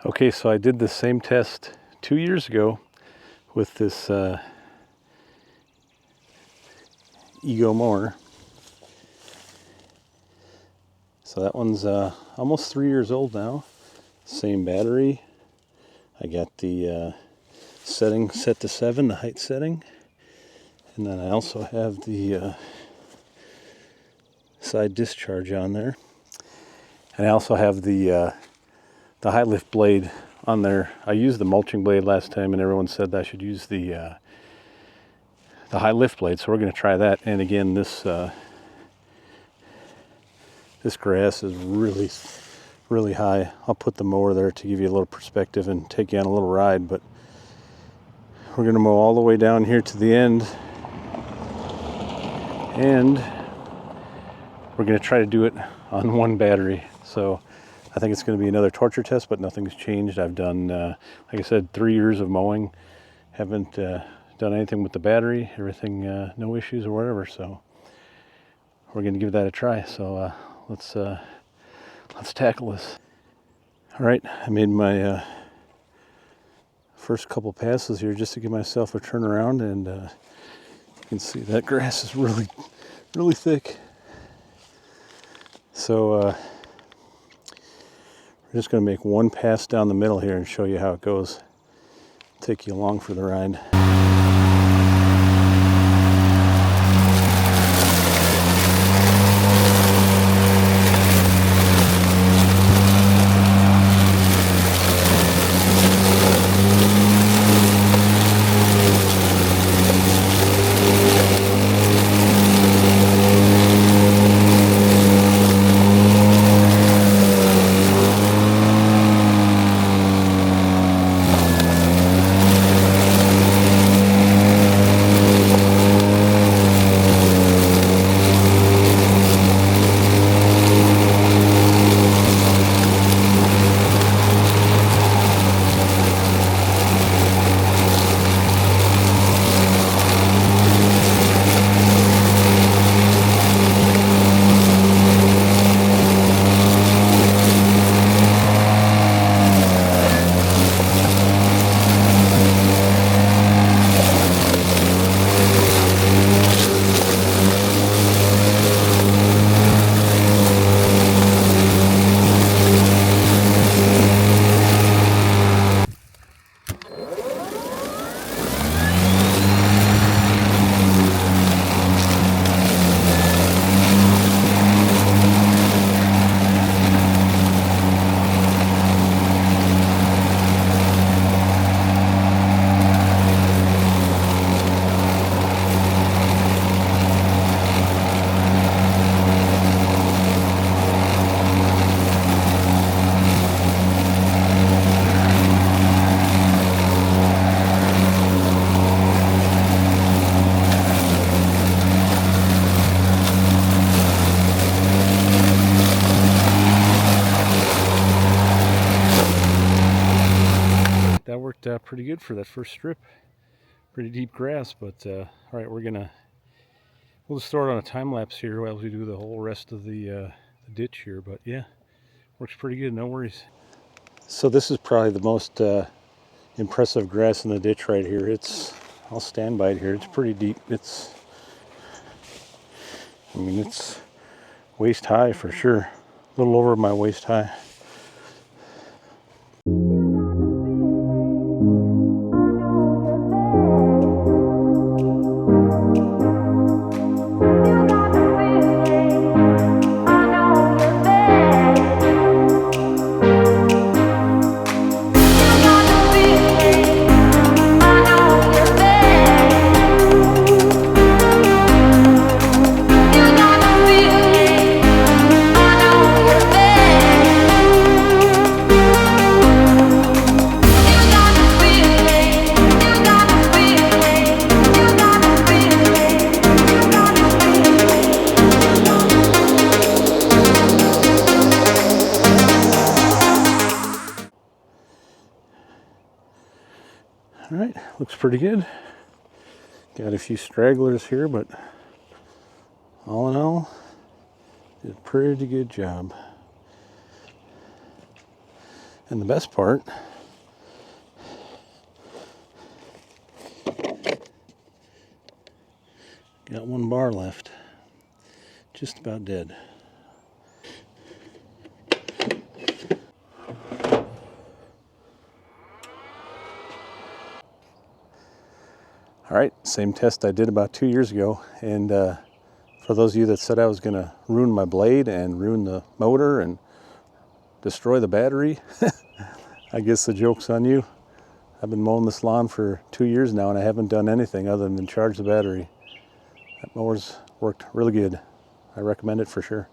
Okay, so I did the same test 2 years ago with this Ego mower. So that one's almost 3 years old now. Same battery. I got the setting set to 7, the height setting. And then I also have the side discharge on there. And I also have the high lift blade on there. I used the mulching blade last time and everyone said that I should use the high lift blade, so we're going to try that. And again, this grass is really high. I'll put the mower there to give you a little perspective and take you on a little ride, but we're going to mow all the way down here to the end, and we're going to try to do it on one battery. So I think it's going to be another torture test, but nothing's changed. I've done, like I said, 3 years of mowing. Haven't done anything with the battery. Everything, no issues or whatever. So we're going to give that a try. So let's tackle this. All right, I made my first couple passes here just to give myself a turn around, and you can see that grass is really thick. So we're just going to make one pass down the middle here and show you how it goes. Take you along for the ride. That worked out pretty good for that first strip. Pretty deep grass, but all right, we'll just throw it on a time lapse here while we do the whole rest of the ditch here. But yeah, works pretty good, no worries. So this is probably the most impressive grass in the ditch right here. I'll stand by it here. It's pretty deep. It's waist high for sure. A little over my waist high. All right, looks pretty good. Got a few stragglers here, but all in all, did a pretty good job. And the best part, got one bar left, just about dead. All right, same test I did about 2 years ago, and for those of you that said I was going to ruin my blade and ruin the motor and destroy the battery, I guess the joke's on you. I've been mowing this lawn for 2 years now, and I haven't done anything other than charge the battery. That mower's worked really good. I recommend it for sure.